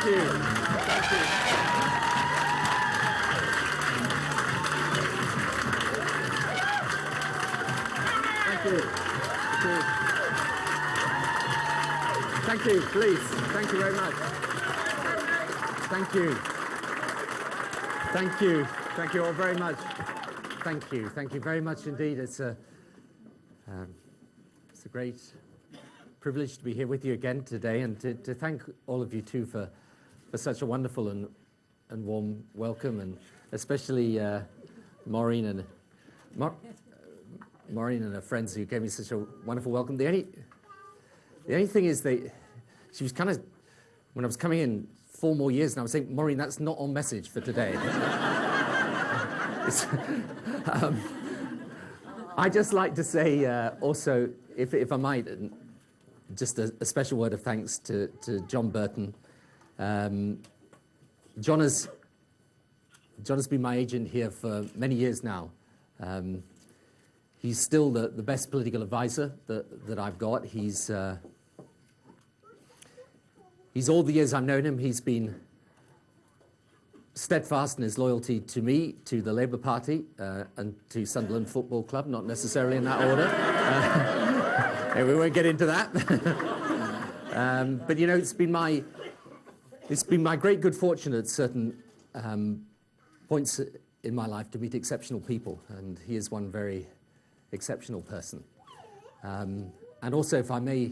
you. Thank you. Thank you. Thank you, please. Thank you very much. Thank you. Thank you. Thank you all very much. Thank you. Thank you very much indeed. It's a great privilege to be here with you again today, and to thank all of you too for such a wonderful and warm welcome, and especially Maureen and her friends who gave me such a wonderful welcome. The only thing is she was kind of, when I was coming in 4 more years, and I was saying, Maureen, that's not on message for today. I'd just like to say also, if I might, just a special word of thanks to John Burton. John has been my agent here for many years now. He's still the best political advisor that I've got. He's all the years I've known him, he's been steadfast in his loyalty to me, to the Labour Party, and to Sunderland Football Club, not necessarily in that order. We won't get into that. But you know, it's been my great good fortune at certain points in my life to meet exceptional people, and he is one very exceptional person. And also, if I may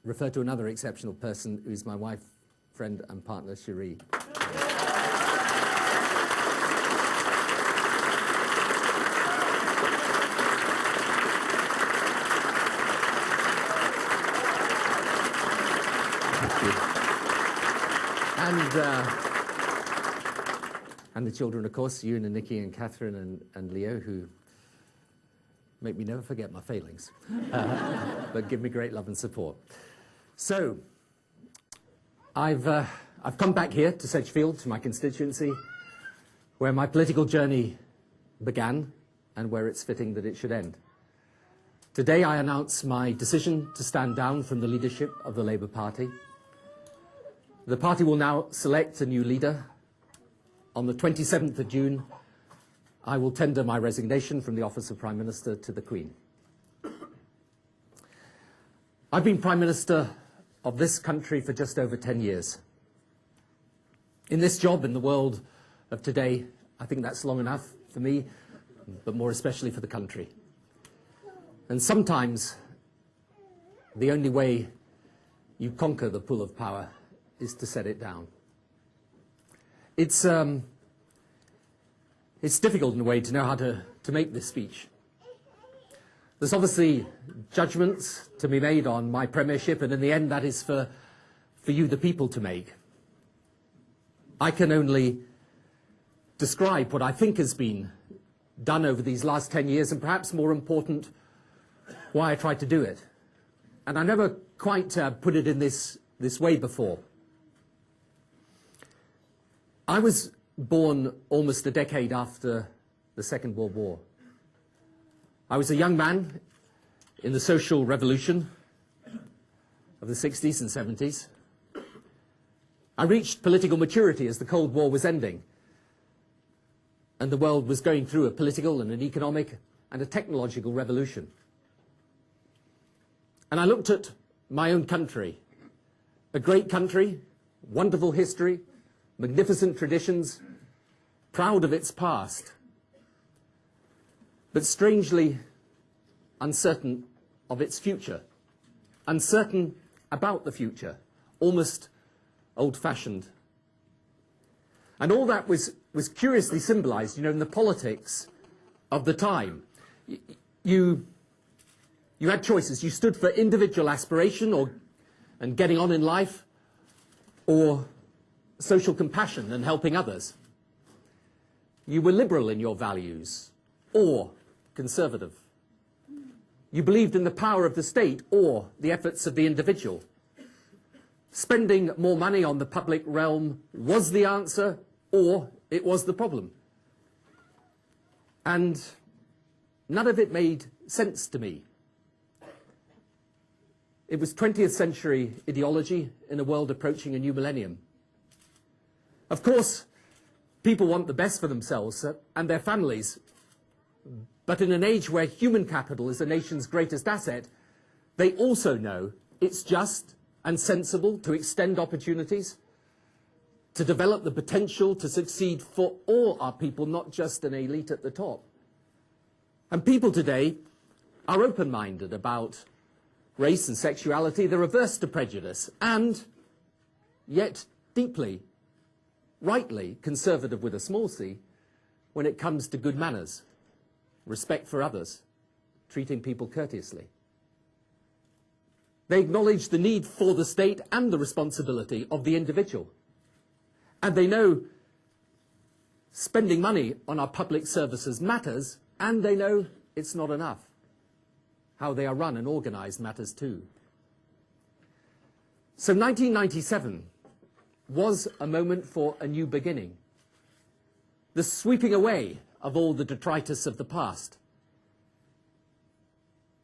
refer to another exceptional person, who's my wife, friend and partner, Cherie. And the children, of course, Ewan and Nikki and Catherine and Leo, who make me never forget my failings, but give me great love and support. So, I've come back here to Sedgefield, to my constituency, where my political journey began and where it's fitting that it should end. Today I announce my decision to stand down from the leadership of the Labour Party. The party will now select a new leader. On the 27th of June, I will tender my resignation from the office of Prime Minister to the Queen. I've been Prime Minister of this country for just over 10 years. In this job, in the world of today, I think that's long enough for me, but more especially for the country. And sometimes the only way you conquer the pull of power is to set it down. It's difficult in a way to know how to make this speech. There's obviously judgments to be made on my premiership, and in the end that is for you, the people, to make. I can only describe what I think has been done over these last 10 years, and perhaps more important, why I tried to do it. And I never quite put it in this way before. I was born almost a decade after the Second World War. I was a young man in the social revolution of the 60s and 70s. I reached political maturity as the Cold War was ending, and the world was going through a political and an economic and a technological revolution. And I looked at my own country, a great country, wonderful history, magnificent traditions, proud of its past, but strangely uncertain of its future, uncertain about the future, almost old-fashioned. And all that was curiously symbolized, you know, in the politics of the time. You had choices. You stood for individual aspiration and getting on in life, or social compassion and helping others. You were liberal in your values, or conservative. You believed in the power of the state or the efforts of the individual. Spending more money on the public realm was the answer, or it was the problem. And none of it made sense to me. It was 20th century ideology in a world approaching a new millennium. Of course, people want the best for themselves and their families, but in an age where human capital is a nation's greatest asset, they also know it's just and sensible to extend opportunities, to develop the potential to succeed for all our people, not just an elite at the top. And people today are open-minded about race and sexuality. They're averse to prejudice and, yet deeply, rightly conservative with a small c when it comes to good manners, respect for others, treating people courteously. They acknowledge the need for the state and the responsibility of the individual. And they know spending money on our public services matters, and they know it's not enough. How they are run and organized matters too. So 1997 was a moment for a new beginning. The sweeping away of all the detritus of the past.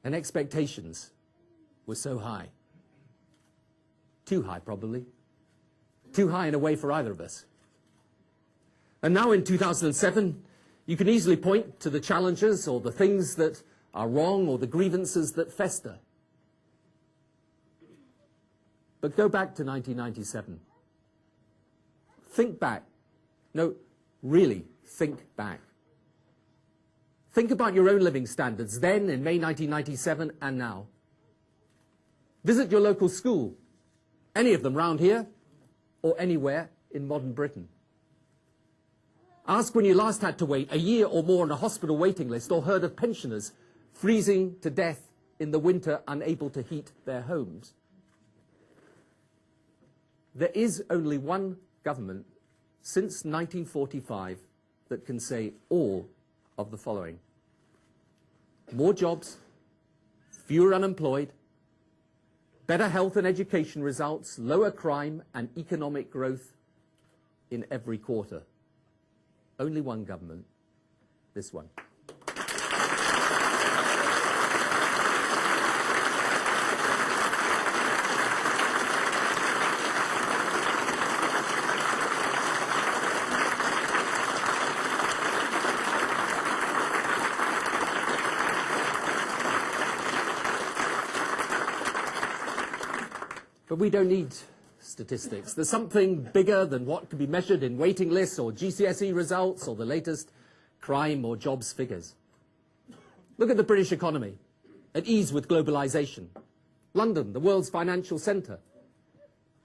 And expectations were so high. Too high, probably. Too high in a way for either of us. And now in 2007, you can easily point to the challenges or the things that are wrong or the grievances that fester. But go back to 1997. Think back. No, really, think back. Think about your own living standards then, in May 1997, and now. Visit your local school, any of them round here or anywhere in modern Britain. Ask when you last had to wait a year or more on a hospital waiting list, or heard of pensioners freezing to death in the winter, unable to heat their homes. There is only one government since 1945 that can say all of the following: more jobs, fewer unemployed, better health and education results, lower crime and economic growth in every quarter. Only one government, this one. But we don't need statistics. There's something bigger than what can be measured in waiting lists or GCSE results or the latest crime or jobs figures. Look at the British economy, at ease with globalization. London, the world's financial centre.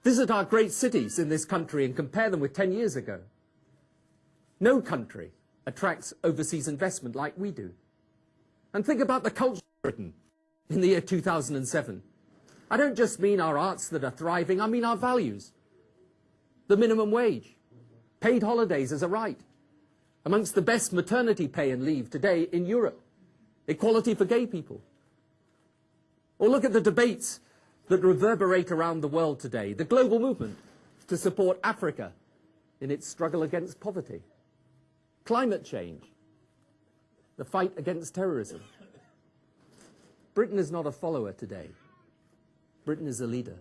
Visit our great cities in this country and compare them with 10 years ago. No country attracts overseas investment like we do. And think about the culture of Britain in the year 2007. I don't just mean our arts that are thriving, I mean our values. The minimum wage, paid holidays as a right, amongst the best maternity pay and leave today in Europe, equality for gay people. Or look at the debates that reverberate around the world today, the global movement to support Africa in its struggle against poverty, climate change, the fight against terrorism. Britain is not a follower today. Britain is a leader.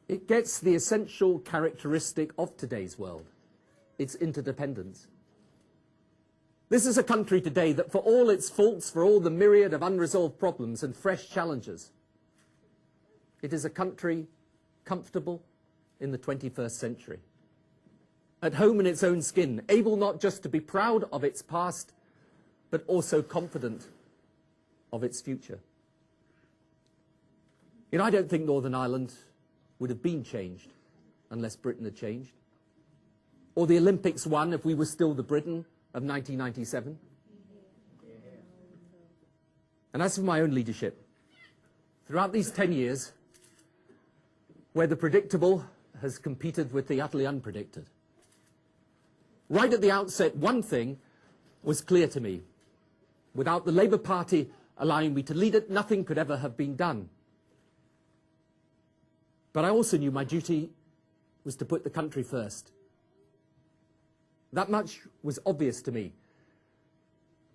It gets the essential characteristic of today's world, its interdependence. This is a country today that, for all its faults, for all the myriad of unresolved problems and fresh challenges, it is a country comfortable in the 21st century, at home in its own skin, able not just to be proud of its past, but also confident of its future. You know, I don't think Northern Ireland would have been changed unless Britain had changed, or the Olympics won if we were still the Britain of 1997. And as for my own leadership, throughout these 10 years, where the predictable has competed with the utterly unpredicted, right at the outset, one thing was clear to me. Without the Labour Party allowing me to lead it, nothing could ever have been done. But I also knew my duty was to put the country first. That much was obvious to me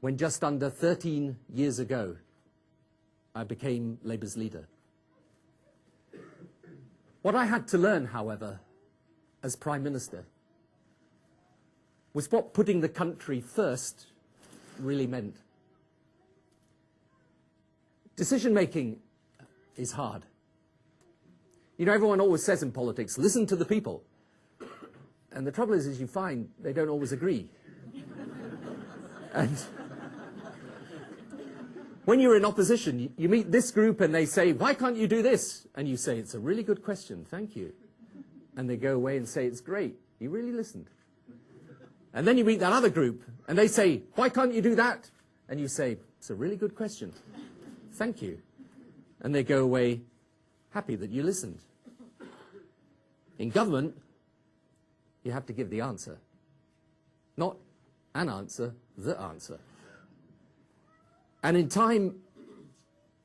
when just under 13 years ago I became Labour's leader. What I had to learn, however, as Prime Minister, was what putting the country first really meant. Decision-making is hard. You know, everyone always says in politics, listen to the people. And the trouble is you find they don't always agree. And when you're in opposition, you meet this group and they say, why can't you do this? And you say, it's a really good question, thank you. And they go away and say, it's great, you really listened. And then you meet that other group and they say, why can't you do that? And you say, it's a really good question, thank you. And they go away happy that you listened. In government, you have to give the answer. Not an answer, the answer. And in time,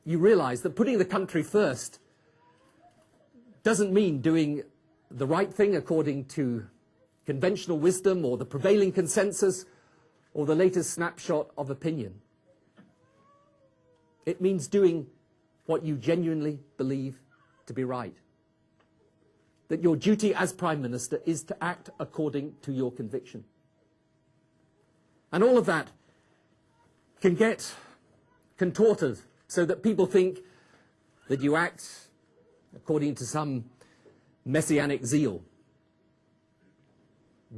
you realize that putting the country first doesn't mean doing the right thing according to conventional wisdom or the prevailing consensus or the latest snapshot of opinion. It means doing what you genuinely believe to be right. That your duty as Prime Minister is to act according to your conviction. And all of that can get contorted so that people think that you act according to some messianic zeal.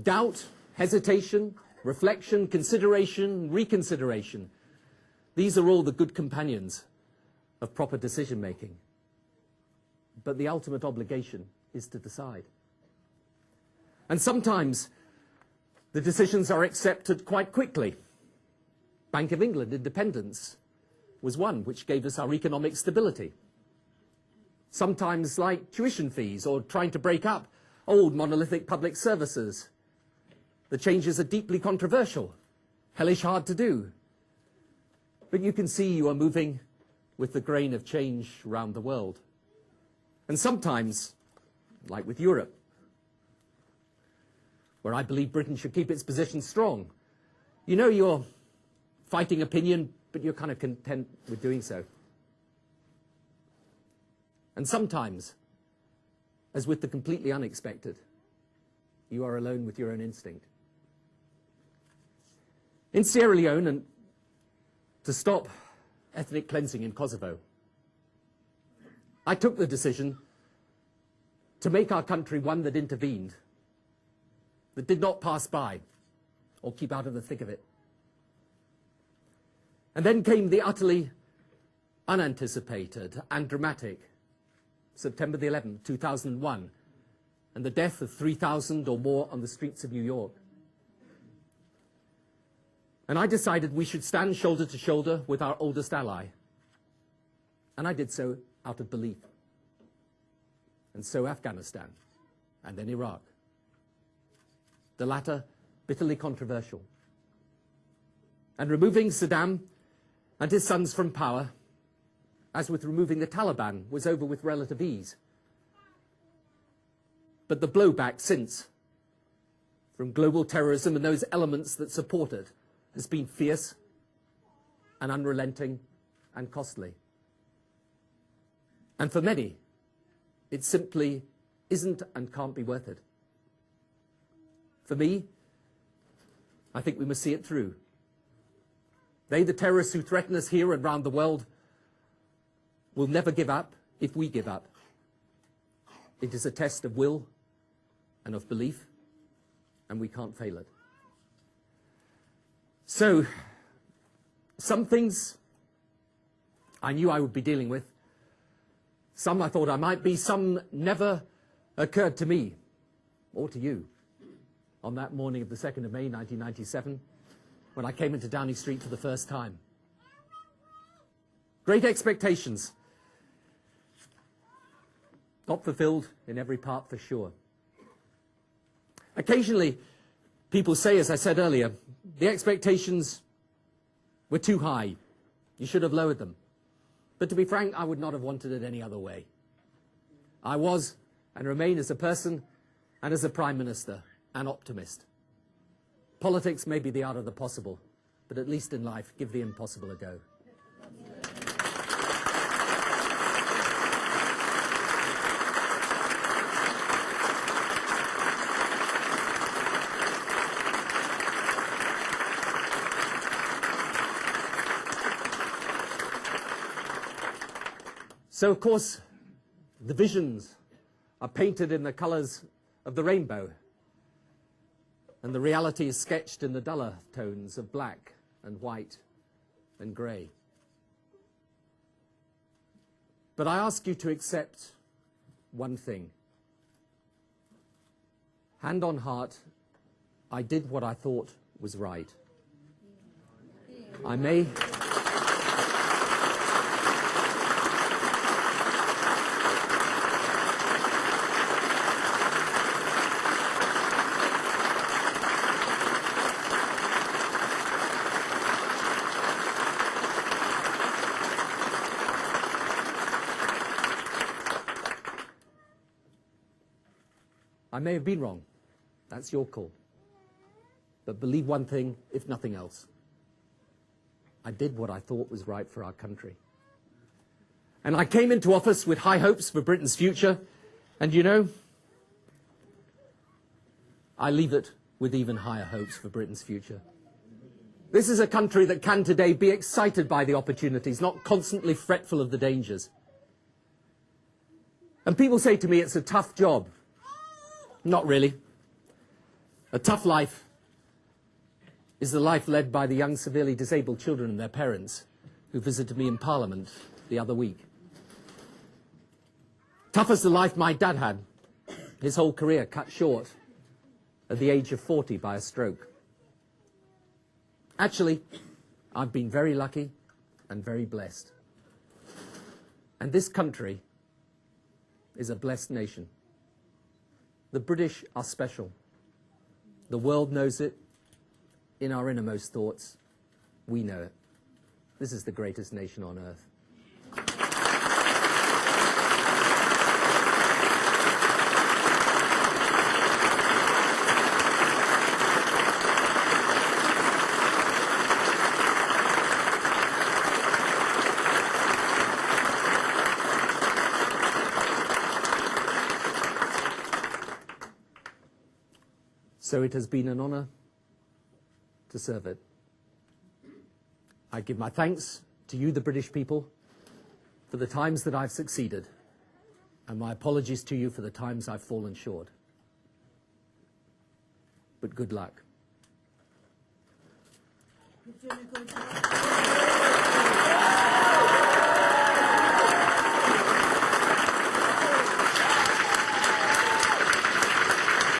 Doubt, hesitation, reflection, consideration, reconsideration. These are all the good companions of proper decision-making. But the ultimate obligation is to decide. And sometimes the decisions are accepted quite quickly. Bank of England independence was one which gave us our economic stability. Sometimes like tuition fees or trying to break up old monolithic public services. The changes are deeply controversial, hellish hard to do. But you can see you are moving with the grain of change around the world. And sometimes, like with Europe, where I believe Britain should keep its position strong, you know you're fighting opinion, but you're kind of content with doing so. And sometimes, as with the completely unexpected, you are alone with your own instinct. In Sierra Leone, and to stop ethnic cleansing in Kosovo, I took the decision to make our country one that intervened, that did not pass by or keep out of the thick of it. And then came the utterly unanticipated and dramatic September the 11th, 2001, and the death of 3,000 or more on the streets of New York. And I decided we should stand shoulder to shoulder with our oldest ally. And I did so out of belief. And so Afghanistan, and then Iraq. The latter bitterly controversial. And removing Saddam and his sons from power, as with removing the Taliban, was over with relative ease. But the blowback since, from global terrorism and those elements that support it, has been fierce and unrelenting and costly. And for many, it simply isn't and can't be worth it. For me, I think we must see it through. They, the terrorists who threaten us here and around the world, will never give up if we give up. It is a test of will and of belief, and we can't fail it. So, some things I knew I would be dealing with. Some I thought I might be, some never occurred to me or to you on that morning of the 2nd of May 1997 when I came into Downing Street for the first time. Great expectations, not fulfilled in every part for sure. Occasionally, people say, as I said earlier, the expectations were too high, You should have lowered them. But to be frank, I would not have wanted it any other way. I was, and remain as a person and as a Prime Minister, an optimist. Politics may be the art of the possible, but at least in life, give the impossible a go. So, of course, the visions are painted in the colours of the rainbow, and the reality is sketched in the duller tones of black and white and grey. But I ask you to accept one thing. Hand on heart, I did what I thought was right. I may have been wrong. That's your call. But believe one thing, if nothing else. I did what I thought was right for our country. And I came into office with high hopes for Britain's future. And you know, I leave it with even higher hopes for Britain's future. This is a country that can today be excited by the opportunities, not constantly fretful of the dangers. And people say to me, it's a tough job. Not really. A tough life is the life led by the young severely disabled children and their parents who visited me in Parliament the other week. Tough as the life my dad had, his whole career cut short at the age of 40 by a stroke. Actually, I've been very lucky and very blessed. And this country is a blessed nation. The British are special. The world knows it. In our innermost thoughts, we know it. This is the greatest nation on earth. So it has been an honour to serve it. I give my thanks to you, the British people, for the times that I've succeeded, and my apologies to you for the times I've fallen short. But good luck.